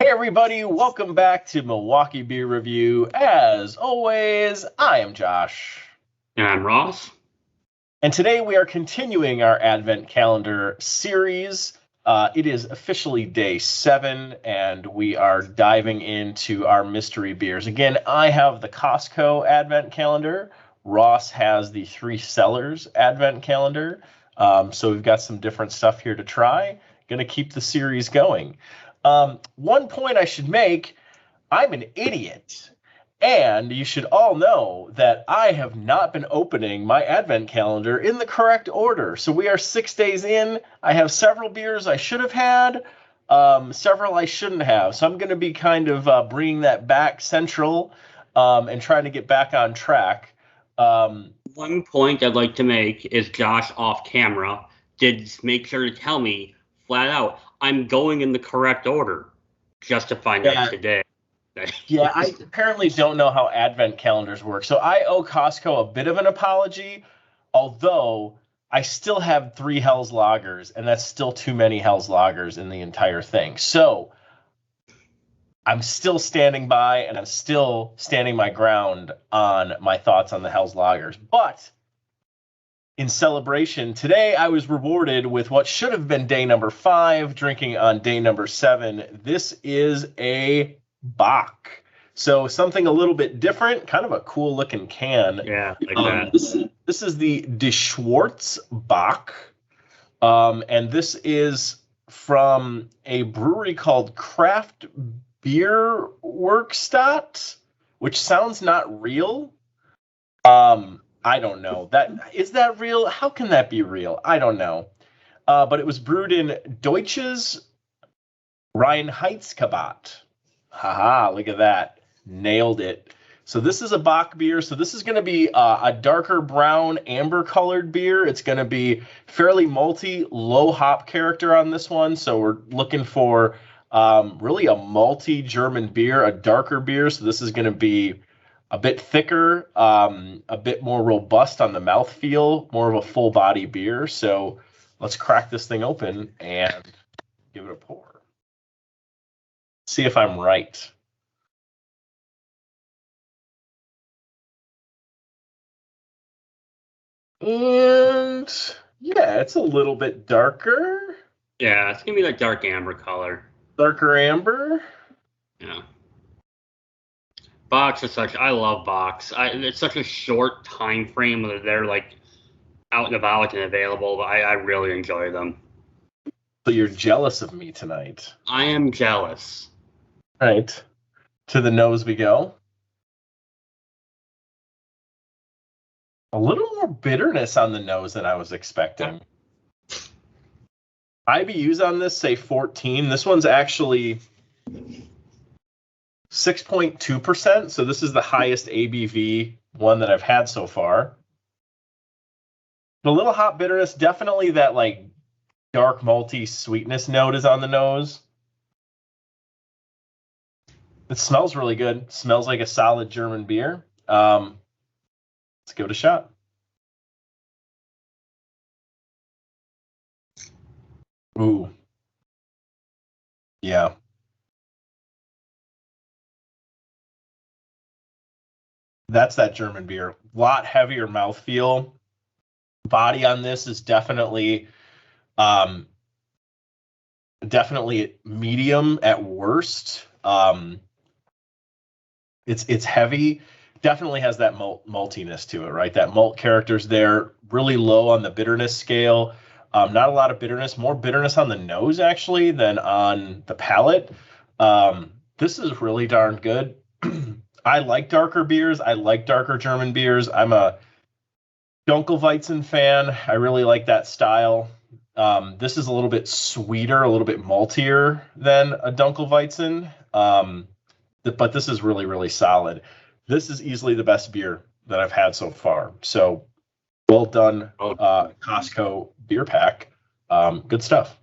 Everybody, welcome back to Milwaukee Beer Review. As always, I am Josh. And I'm Ross. And today we are continuing our Advent Calendar series. It is officially day 7, and we are diving into our mystery beers. Again, I have the Costco Advent Calendar. Ross has the Three Cellars Advent Calendar. So we've got some different stuff here to try. Going to keep the series going. One point I should make, I'm an idiot, and you should all know that I have not been opening my Advent calendar in the correct order. So we are 6 days in. I have several beers I should have had, several I shouldn't have. So I'm going to be kind of bringing that back central and trying to get back on track. One point I'd like to make is Josh off camera did make sure to tell me flat out, I'm going in the correct order, just to find out today. Yeah, I apparently don't know how Advent calendars work. So I owe Costco a bit of an apology, although I still have 3 Hell's Lagers, and that's still too many Hell's Lagers in the entire thing. So I'm still standing by, and I'm still standing my ground on my thoughts on the Hell's Lagers. But in celebration, today I was rewarded with what should have been day number 5, drinking on day number 7. This is a Bock. So something a little bit different, kind of a cool looking can. Yeah, like that. This is the De Schwartz Bock. And this is from a brewery called Craft Beer Werkstatt, which sounds not real. I don't know. Is that real? How can that be real? I don't know. But it was brewed in Deutsches Reinheitsgebot. Haha, look at that. Nailed it. So this is a Bock beer. So this is going to be a darker brown, amber-colored beer. It's going to be fairly malty, low hop character on this one. So we're looking for really a malty German beer, a darker beer. So this is going to be a bit thicker, a bit more robust on the mouthfeel, more of a full body beer. So let's crack this thing open and give it a pour. See if I'm right. And yeah, it's a little bit darker. Yeah, it's going to be that dark amber color. Darker amber? Yeah. Bocks are I love Bocks. It's such a short time frame that they're like out and about and available, but I really enjoy them. So you're jealous of me tonight. I am jealous. Right. To the nose we go. A little more bitterness on the nose than I was expecting. IBUs on this say 14. This one's actually 6.2%, so this is the highest ABV one that I've had so far. But a little hop bitterness, definitely that like dark malty sweetness note is on the nose. It smells really good. Smells like a solid German beer. Let's give it a shot. Ooh. Yeah. That's that German beer. A lot heavier mouthfeel. Body on this is definitely medium at worst. It's heavy. Definitely has that maltiness to it, right? That malt character's there. Really low on the bitterness scale. Not a lot of bitterness. More bitterness on the nose, actually, than on the palate. This is really darn good. I like darker beers. I like darker German beers. I'm a Dunkelweizen fan. I really like that style. This is a little bit sweeter, a little bit maltier than a Dunkelweizen. But this is really, really solid. This is easily the best beer that I've had so far. So Well done, Costco beer pack. Good stuff.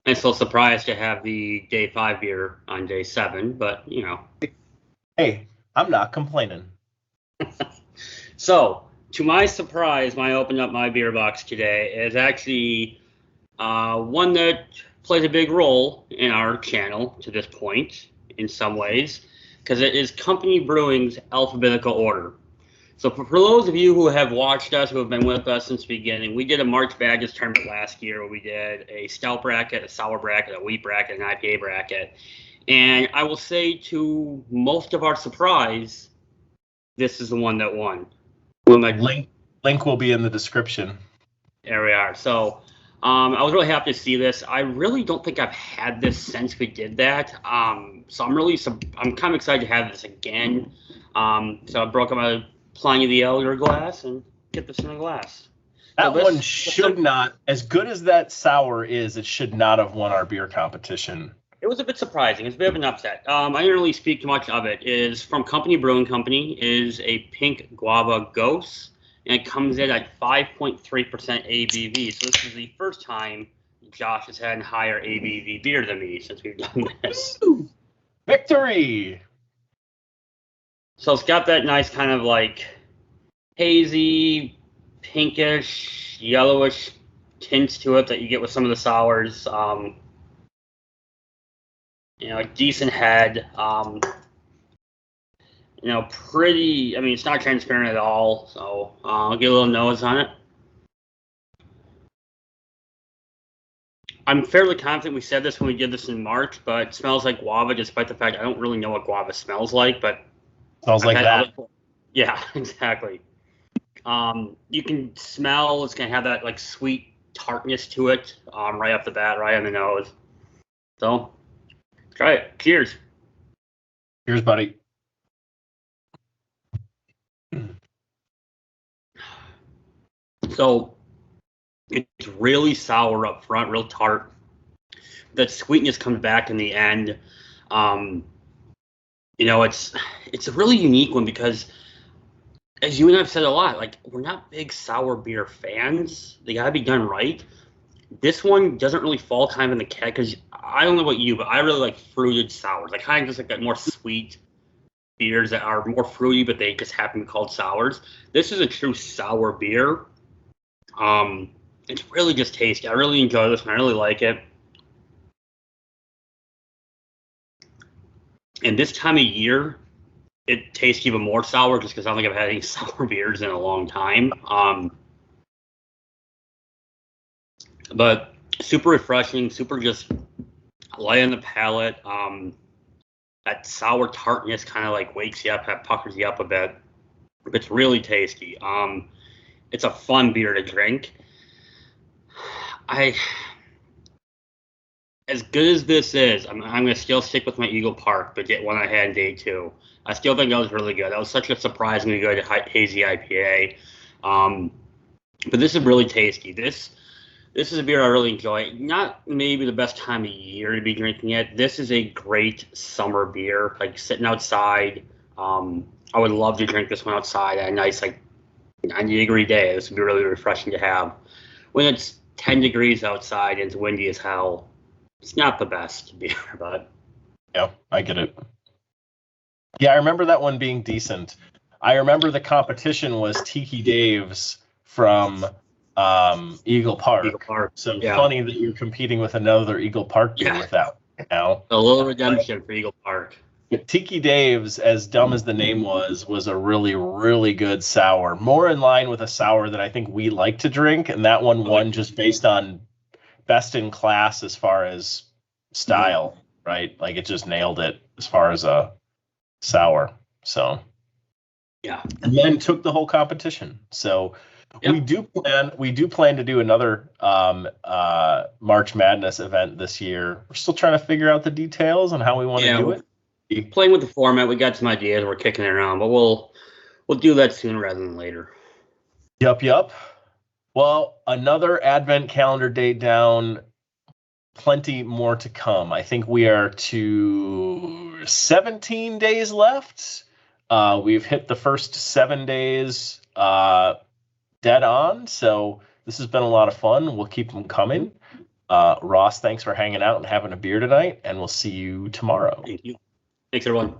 I'm still surprised to have the day 5 beer on day 7, but Hey, I'm not complaining. So, to my surprise, when I opened up my beer box today, is actually one that plays a big role in our channel to this point, in some ways, because it is Company Brewing's alphabetical order. So for those of you who have watched us, who have been with us since the beginning, we did a March Madness tournament last year where we did a stout bracket, a sour bracket, a wheat bracket, an IPA bracket. And I will say to most of our surprise, this is the one that won. Link will be in the description. There we are. So I was really happy to see this. I really don't think I've had this since we did that. So I'm kind of excited to have this again. So I broke up my Pliny the Elder glass and get this in a glass. That one should not, as good as that sour is, it should not have won our beer competition. It was a bit surprising. It's a bit of an upset. I didn't really speak too much of it. It is from Company Brewing Company. It is a pink guava ghost, and it comes in at 5.3% ABV. So this is the first time Josh has had a higher ABV beer than me since we've done this. Woo! Victory! So it's got that nice kind of like hazy, pinkish, yellowish tints to it that you get with some of the sours. A decent head. Pretty. I mean, it's not transparent at all. So I'll get a little nose on it. I'm fairly confident we said this when we did this in March, but it smells like guava, despite the fact I don't really know what guava smells like, but smells like that. Yeah, exactly. You can smell it's gonna have that like sweet tartness to it, right off the bat, right on the nose. So try it. Cheers. Cheers, buddy. So it's really sour up front, real tart. That sweetness comes back in the end. It's a really unique one because, as you and I've said a lot, like we're not big sour beer fans. They gotta be done right. This one doesn't really fall kind of in the cat because I don't know about you, but I really like fruited sours. I kind of just like that more sweet beers that are more fruity, but they just happen to be called sours. This is a true sour beer. It's really just tasty. I really enjoy this one. I really like it. And this time of year, it tastes even more sour just because I don't think I've had any sour beers in a long time. But super refreshing, super just light on the palate. That sour tartness kind of like wakes you up, puckers you up a bit. It's really tasty. It's a fun beer to drink. As good as this is, I'm going to still stick with my Eagle Park, but get one I had in day 2. I still think that was really good. That was such a surprisingly good hazy IPA. But this is really tasty. This is a beer I really enjoy. Not maybe the best time of year to be drinking it. This is a great summer beer, like sitting outside. I would love to drink this one outside at a nice 90-degree day. This would be really refreshing to have. When it's 10 degrees outside and it's windy as hell, it's not the best beer, but yeah, I get it. Yeah, I remember that one being decent. I remember the competition was Tiki Dave's from Eagle Park. So yeah. Funny that you're competing with another Eagle Park beer with that. Now a little redemption for Eagle Park. Tiki Dave's, as dumb as the name was a really, really good sour. More in line with a sour that I think we like to drink, and that one won just based on best in class as far as style, right? Like it just nailed it as far as a sour. So yeah, and then took the whole competition. So we do plan to do another March Madness event this year. We're still trying to figure out the details on how we want to do it. Playing with the format, we got some ideas. We're kicking it around, but we'll do that sooner rather than later. Yup. Well, another advent calendar date down. Plenty more to come. I think we are to 17 days left. We've hit the first 7 days dead on. So this has been a lot of fun. We'll keep them coming. Ross, thanks for hanging out and having a beer tonight, and we'll see you tomorrow. Thank you. Thanks, everyone.